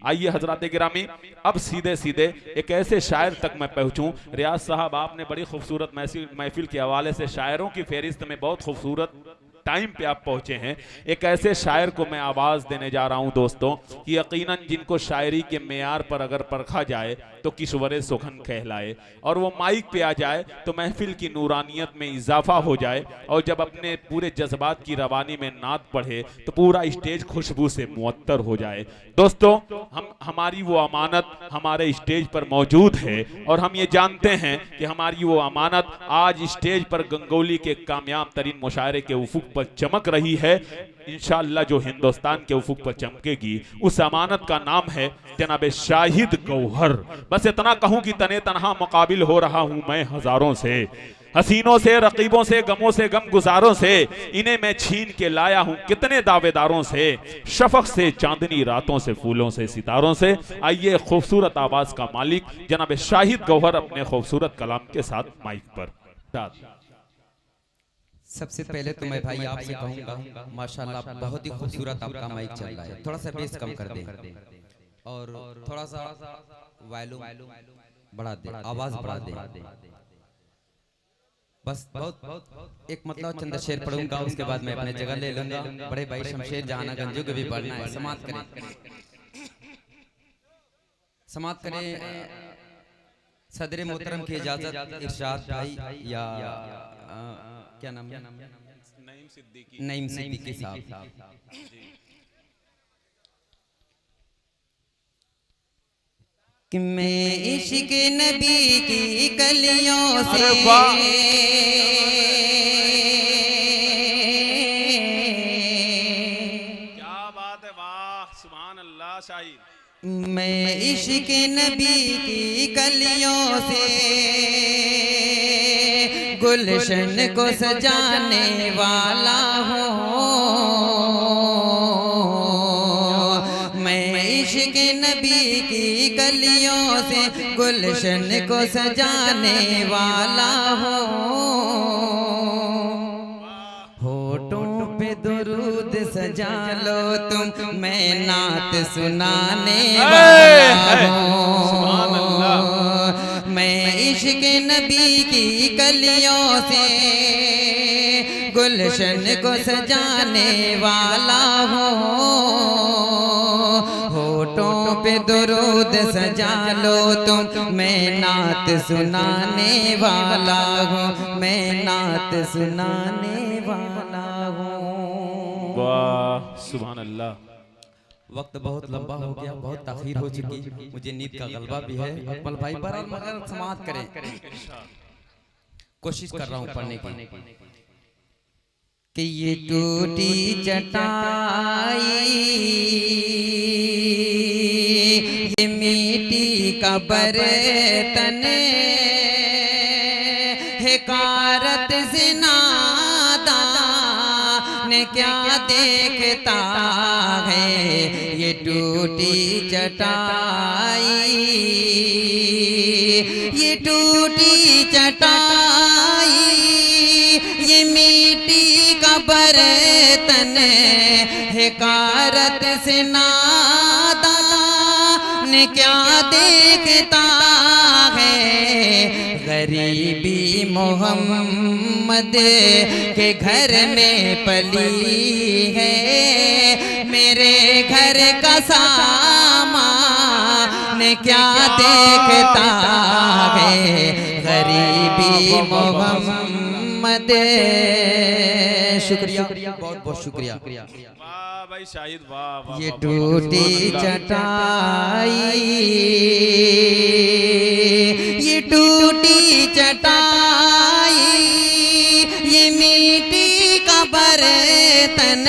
आइए हजरात गिरामी, अब सीधे सीधे एक ऐसे शायर तक मैं पहुंचूं। रियाज साहब, आपने बड़ी खूबसूरत महफिल के हवाले से शायरों की फहरिस्त में बहुत खूबसूरत टाइम पे आप पहुंचे हैं। एक ऐसे शायर को मैं आवाज़ देने जा रहा हूं दोस्तों कि यकीनन जिनको शायरी के मेयार पर अगर परखा जाए तो किश्वरे सुखन कहलाए, और वो माइक पे आ जाए तो महफिल की नूरानियत में इजाफा हो जाए, और जब अपने पूरे जज्बात की रवानी में नात पढ़े तो पूरा स्टेज खुशबू से मुअत्तर हो जाए। दोस्तों, हमारी वो अमानत हमारे स्टेज पर मौजूद है, और हम ये जानते हैं कि हमारी वो अमानत आज स्टेज पर गंगोली के कामयाब तरीन मुशायरे के उफुक पर चमक रही है। इंशाअल्लाह जो हिंदुस्तान के उफुक पर चमकेगी उस अमानत का नाम है जनाब शाहिद गौहर। बस इतना कहूं कि तने तनहा मुकाबिल हो रहा हूं मैं हजारों से, हसीनों से, रकीबों से, गमों से, गम गुजारों से, इन्हें मैं छीन के लाया हूं कितने दावेदारों से, शफक से, चांदनी रातों से, फूलों से, सितारों से। आइए खूबसूरत आवाज का मालिक जनाब शाहिद गौहर अपने खूबसूरत कलाम के साथ माइक पर। सबसे पहले तो मैं भाई आपसे कहूंगा माशाल्लाह बहुत ही खूबसूरत आपका माइक चल रहा है, थोड़ा सा बेस कम कर दें और थोड़ा सा वॉल्यूम बढ़ा दें, आवाज बढ़ा दें। बस बहुत एक मतलब चंद शेर पढ़ूंगा, उसके बाद मैं अपने जगह ले लूंगा। बड़े भाई शमशेर जहाना गंजू को भी पढ़ना है। समाप्त करें सदर मोहतरम की इजाजत इरशाद भाई या क्या नाम है, नईम सिद्दीकी साहब। कि मैं इश्क नबी की कलियों से क्या बात है, वाह सुभान अल्लाह। शाहिद, मैं इश्क नबी की कलियों से गुलशन को सजाने वाला हूँ। मैं इश्क नबी की कलियों से गुलशन को सजाने वाला हूँ। होठों पे दुरूद सजा लो तुम, मैं नात सुनाने वाला हूँ। मैं इश्क नबी की कलियों से गुलशन को सजाने वाला हूँ। होठों पे दुरूद सजा लो तुम, मैं नात सुनाने वाला हूँ। मैं नात सुनाने वाला हूँ। वाह सुभान अल्लाह। वक्त बहुत लंबा हो गया, बहुत ताखीर हो चुकी, मुझे नींद का गलबा भी है। अकबल भाई पर मगर समाप्त करें, कोशिश कर रहा हूँ पढ़ने की। कि ये टूटी चटाई, ये मिट्टी का बर्तन, हिकारत से नादान क्या देखता है। ये टूटी चटाई, ये टूटी चटाई, ये मिट्टी का बर्तन, हिकारत से नादान क्या देखता है। गरीबी मोहम्मद के घर में पली है, मेरे घर का सामान क्या देखता है। गरीबी मोहम्मद। शुक्रिया, बहुत बहुत शुक्रिया। वाह भाई शाहिद, वाह। ये टूटी चटाई, ये टूटी चटाई, ये मिट्टी का बर्तन,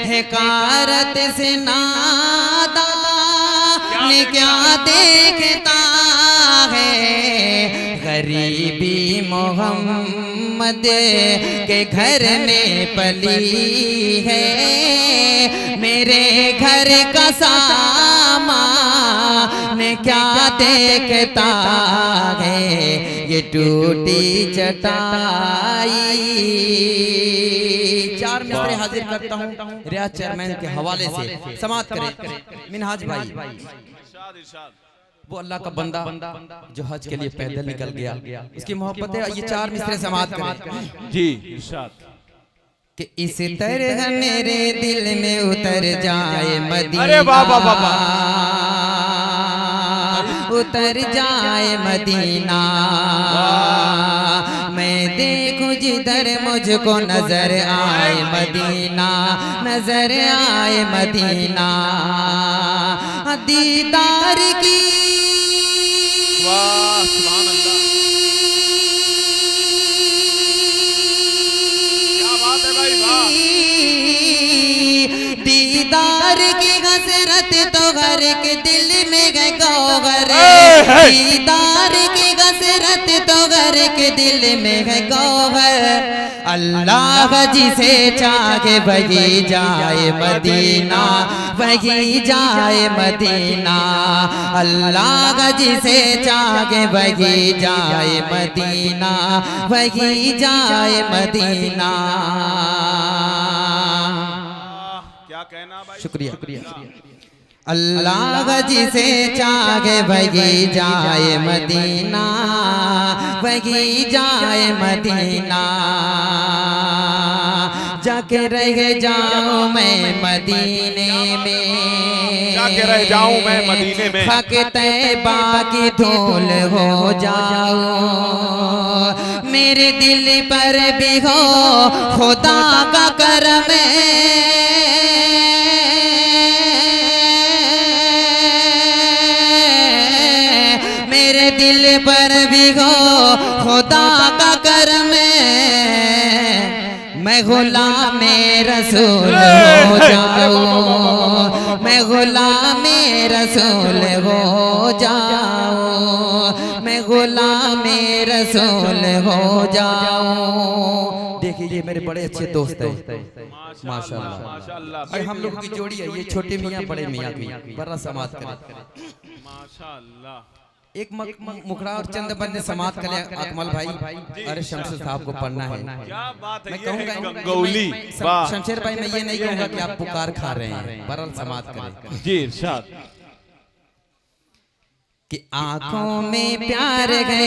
हिकारत से नादान क्या देखता है। गरीबी मोहम्मद के घर में पली है, मेरे घर का सामान क्या देखता है। ये टूटी चटाई, चार मिसरे हाजिर करता हूँ रियाज चेयरमैन के हवाले से, समाप्त करें मिनहाज भाई। वो अल्लाह का बंदा जो हज के लिए पैदल निकल गया, उसकी मोहब्बत है, ये चार मिसरे समाप्त करें जी इरशाद। कि इस तरह मेरे दिल में उतर जाए मदीना, अरे वाह वाह वाह वाह, उतर जाए मदीना, मैं देखूं जिधर मुझको नजर आए मदीना, नजर आए मदीना, दीदार की वाह सुभान अल्लाह, क्या बात है भाई वाह। दीदार की हसरत तो घर के दिल में है गौहर, दीदार की हसरत तो घर के दिल में है गौहर, अल्लाह जिसे चाहे वही जाए मदीना, वही जाए मदीना, अल्लाह जिसे चाहे वही जाए मदीना, वही जाए मदीना। क्या कहना भाई, शुक्रिया। अल्लाह जिसे चाहे वही जाए मदीना, वही जाए मदीना, जाके रह जाऊं मैं मदीने में, जाके रह जाऊं मैं मदीने में, हक तैबा की धूल हो जाऊं, मेरे दिल पर भी हो खुदा का करम, मेरे दिल पर भी हो खुदा का करम, मैं गुलाम रसूल हो जाऊं, मैं गुलाम रसूल हो जाऊं, मैं गुलाम रसूल हो जाऊं। देखिए ये मेरे बड़े अच्छे दोस्त हैं माशाल्लाह, माशाल्लाह ये हम लोगों की जोड़ी है, ये छोटे मियाँ बड़े मियाँ की, बड़ा समाज करें माशाल्लाह। एक मुखड़ा और चंद बंदे समाप्त करें अकमल भाई, अरे शमशेर साहब को पढ़ना है, क्या बात है, मैं ये कहूँगा है गंगौली, वाह शमशेर भाई, मैं ये नहीं कहूँगा कि आप पुकार खा रहे हैं, बरल समाप्त करें जी इरशाद। कि आंखों में प्यार है,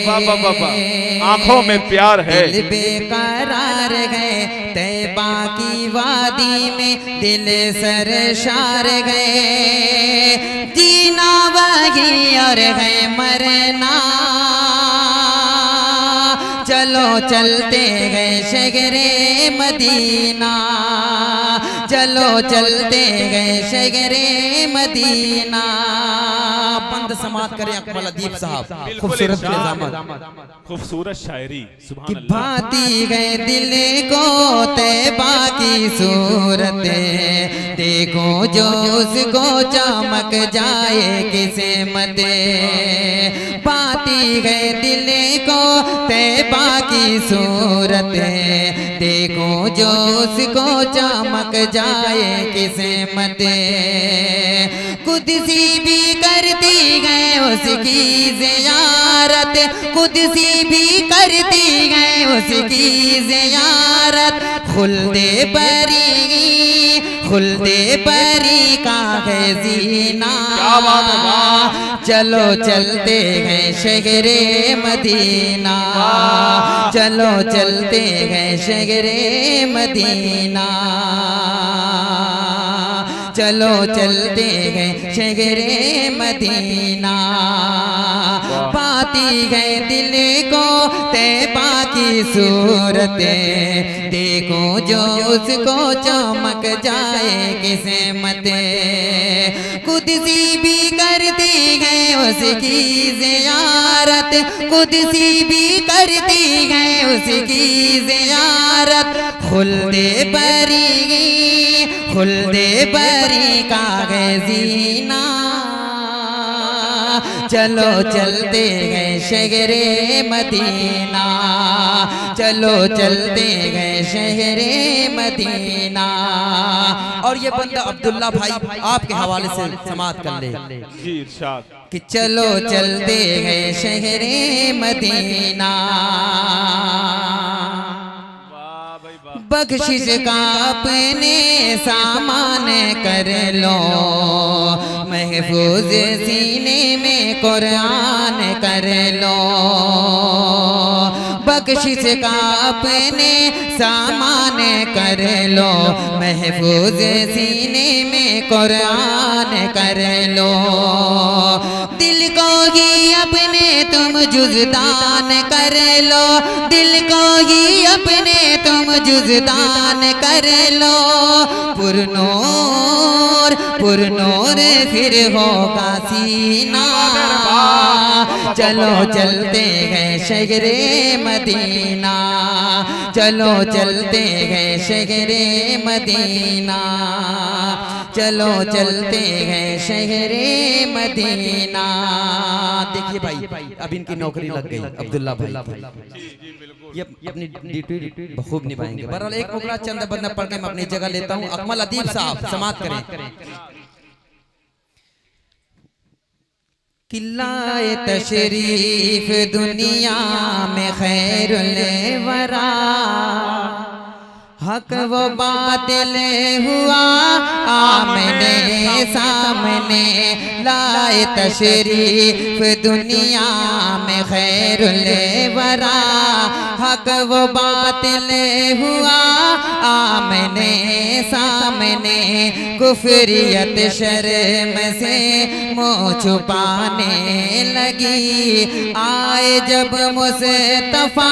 वाह वाह वाह वाह, आंखों में प्यार है, दिल बेकरार है, तैबा की वादी में दिल सरशार गए, जीना वही और है मरना, चलो चलते गए शहरे मदीना, चलो चलते गए शहरे मदीना। बंद समाप्त करें अकमल अदीब साहब, खूबसूरत खूबसूरत शायरी सुभान अल्लाह। भाती गए दिल को तैबा की सूरत, देखो जो उसको चमक जाए किसे मते, भाती गए दिल को तैबा की सूरत, देखो जो उसको चमक जाए किसे मते, कुदसी भी करती है उसकी ज़ियारत, कुदसी भी करती है उसकी ज़ियारत, खुल्दे परी का है जीना, चलो चलते हैं शहरे मदीना, चलो चलते हैं शहरे मदीना, चलो चलते हैं शहरे मदीना, पाती है दिल को तैबा की सूरत, देखो जो उसको चमक जाए किसे मते, कुदसी भी करती है उसकी ज़ियारत, कुदसी भी करती है उसकी ज़ियारत, खुल्दे परी का है जीना, चलो चलते गए शहरे मदीना, चलो चलते गए शहरे मदीना। और ये बंदा अब्दुल्ला भाई आपके हवाले से समाप्त कर ले जी इरशाद। कि चलो चलते गए शहरे मदीना, बख्शिश का अपने सामान कर लो, महफूज सीने में कुरान कर लो। बख्शिश का अपने सामान कर लो, महफूज सीने में कुरान कर लो। दिल को ही अपने तुम जुज़दान कर लो, दिल को ही अपने तुम जुज़दान कर लो। पुरनूर पुरनूर फिर होगा सीना, चलो चलते हैं शहरे मदीना, चलो चलते हैं शहरे मदीना, चलो चलते हैं शहरे मदीना। देखिए भाई, अब इनकी नौकरी लग गई अब्दुल्ला भाई, ये अपनी ड्यूटी बखूब निभाएंगे। बहरहाल एक मुकरा चंद बंदा पढ़ के मैं अपनी जगह लेता हूँ। अकमल अदीब साहब समाअत करें। किल्लाए तशरीफ दुनिया में खैरुल वरा, हक वो बातिल हुआ आमने सामने। लाए तशरीफ दुनिया में खैरुल वरा, हक वो बातिल हुआ आमने सामने। कुफरियत शर्म से मुँह छुपाने लगी, आए जब मुस्तफा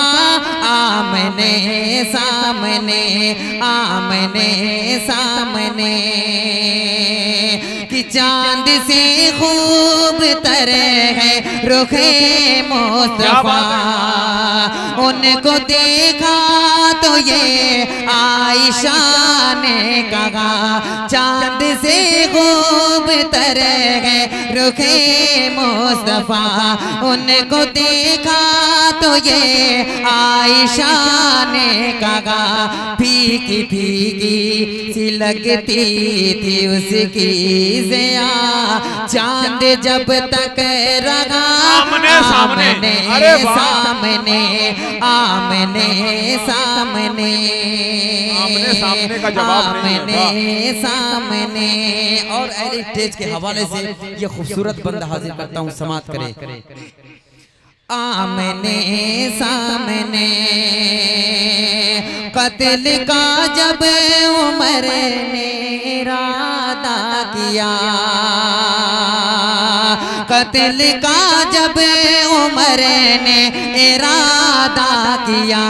आमने सामने, आमने सामने। कि चांद से खूब तरह है रुखे मुस्तफा, उनको देखा तो ये आयशा ने कहा। चांद से खूब तरह है रुखे मुस्तफा, उनको देखा तो ये आयशा ने कहा। फीकी फीकी सी लगती थी उसकी ज़िया, चांद जब तक रहा आमने सामने, सामने आमने सामने, आमने सामने का जवाब आमने सामने। और अहले स्टेज के हवाले से ये खूबसूरत बंद हाजिर करता हूँ, समाअत करें। आमने सामने कत्ल का जब उमर ने इरादा किया, कत्ल का जब उमर ने इरादा किया।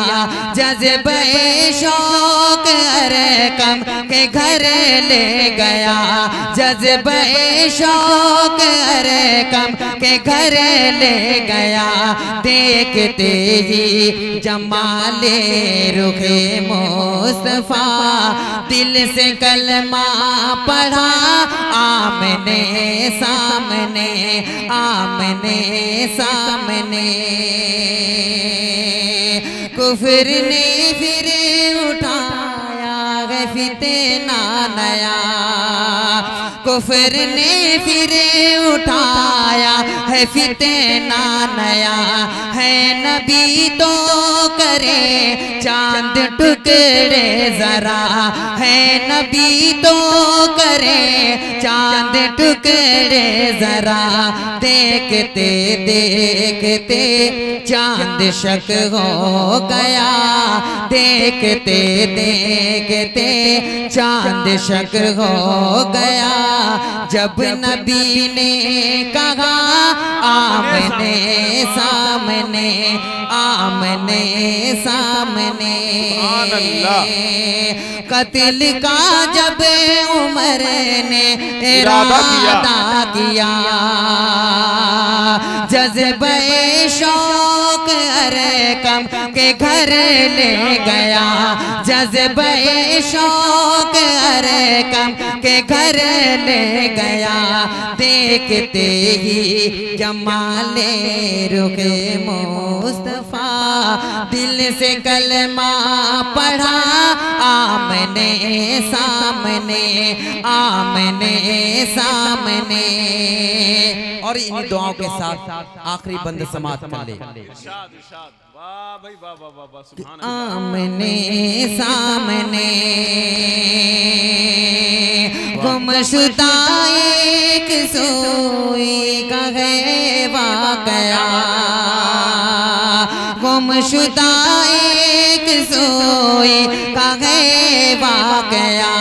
जज़्बे शौक अरकम के घर ले गया, जज़्बे शौक अरकम के घर ले गया। देखते ही जमाले रुखे मुस्तफा, दिल से कलमा पढ़ा आमने सामने, आमने सामने। कुफर ने फिर उठाया है फितना नया, कुफर ने फिर उठाया है फितना नया। है नबी तो करे चांद टुकड़े जरा, है नबी तो करे चांद टुकड़े जरा। देखते देखते चांद शक हो गया, देखते देखते चांद शक हो गया। जब नबी ने कहा आमने सामने, आमने सामने। कत्ल का जब उमर ने इरादा किया, जज़्बे शौक अरकम के घर ले गया, जज़्बे शौक अरकम के घर ले गया। देखते ही जमाले रुखे मुस्तफा, दिल से कलमा पढ़ा आमने सामने, आमने सामने। और इन्हीं दुआओं के साथ आखिरी बंद समाप्त कर ले। इरशाद इरशाद, वाह भाई वाह वाह वाह वाह, सुभान आमने सामने गुमशुदा एक सोई का है वाकया, गुमशुदा एक सोई का है वाकया,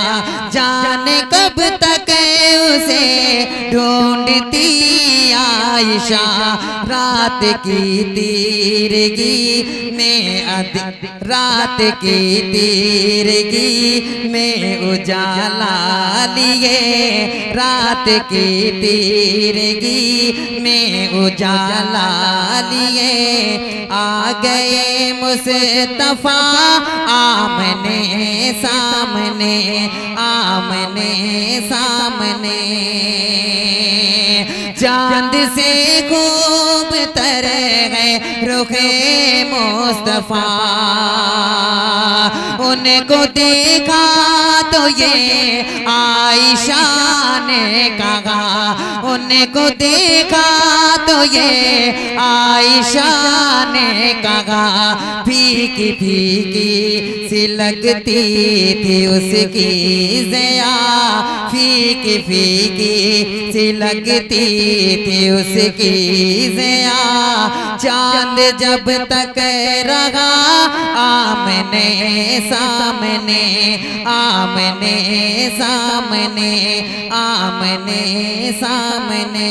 जाने कब तक उसे ढूंढती आयशा, रात की तीरगी में रात की तीरगी में उजाला लिए, रात की तीरगी में उजाला लिए, आ गए मुस्तफा आमने सामने, आमने सामने, चांद से खूब तर है रुखे मुस्तफा, उनको देखा तो ये आयशा ने कहा, उनको देखा तो ये आयशा ने कहा, फीकी फीकी सी लगती थी उसकी ज़या, फीकी फीकी सी लगती थी उसकी ज़या, चांद जब तक रहा आमने सामने, आमने सामने, आमने सामने।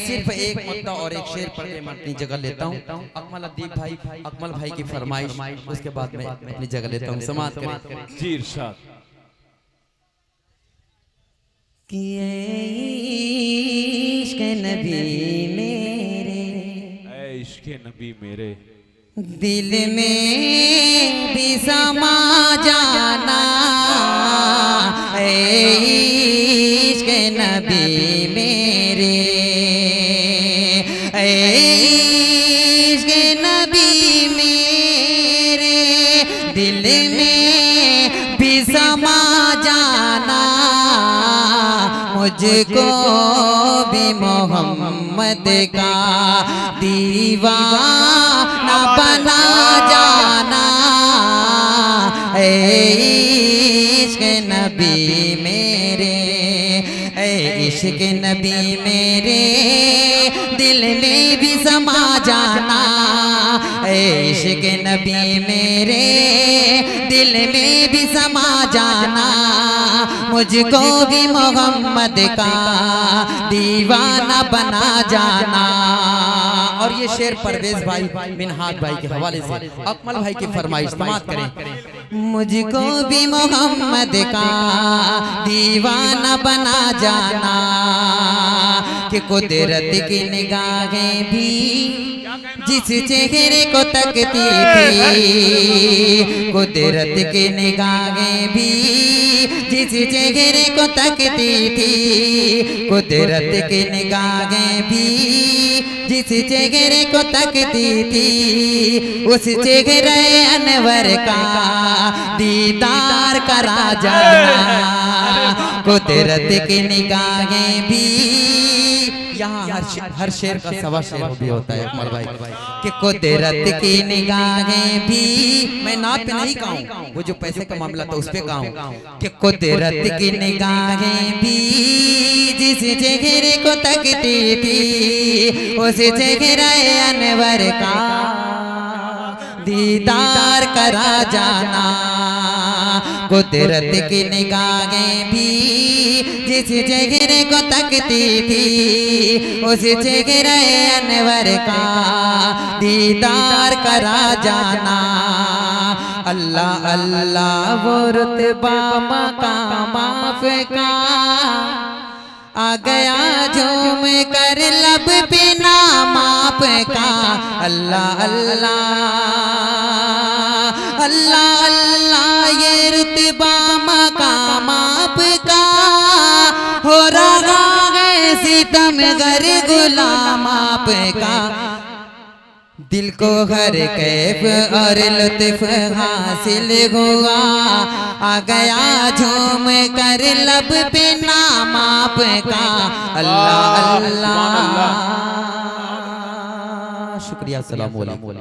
सिर्फ एक मुद्दा और एक शेर पढ़ के मैं अपनी जगह लेता हूँ। अकमल अदीब भाई, अकमल भाई की फरमाइश, उसके बाद मैं अपनी जगह लेता हूँ। समाप्त करें जी। इरशाद, इश्क़ नबी मेरे, इश्क़ नबी मेरे, दिल में भी समा जाना, इश्क़ नबी मेरे, इश्क़ नबी मेरे, दिल में भी समा जाना, मुझको भी मोहम्मद का दीवाना बना जाना, इश्क़ नबी मेरे, इश्क़ नबी मेरे, दिल में भी समा जाना, इश्क़ नबी मेरे, दिल में भी समा जाना, मुझको भी मोहम्मद का दीवाना बना जाना। और ये शेर परवेज भाई मिनहाज भाई के हवाले से अकमल भाई की फरमाइश समाप्त करें। मुझको भी मोहम्मद का दीवाना बना जाना, कि कुदरत की निगाहें भी जिस चेहरे को तकती थी, कुदरत की निगाहें भी जिस चेहरे को तकती थी, कुदरत की निगाहें भी जिस चेहरे को तकती थी, उस चेहरे अनवर का दीदार करा जाना, कुदरत की निगाहें भी। यहाँ हर शेर का सवा शेर भी होता है अकमल भाई, कि कुदरत की निगाहें भी, मैं नात पे नहीं कहूँ, वो जो पैसे का मामला था उस पे कहूँ, कि कुदरत की निगाहें भी जिस चेहरे को तकती थी, उस चेहरे अनवर का दीदार करा जाना, कुदरत की निगाहें भी जिस चेहरे को तकती थी, उस चेहरे अनवर का दीदार करा जाना। अल्लाह अल्लाह वो रुतबा मकाम का आ गया झूम कर लब पे नाम आपका, अल्लाह अल्लाह अल्लाह अल्लाह, ये रुतबा मकाम आपका, हो रहा है सितम गर गुलाम आपका, दिल को हर कैफ और लुत्फ हासिल हुआ, आ गया झूम कर लब पे नाम नाम आपका अल्लाह अल्लाह। शुक्रिया, अस्सलाम वालेकुम।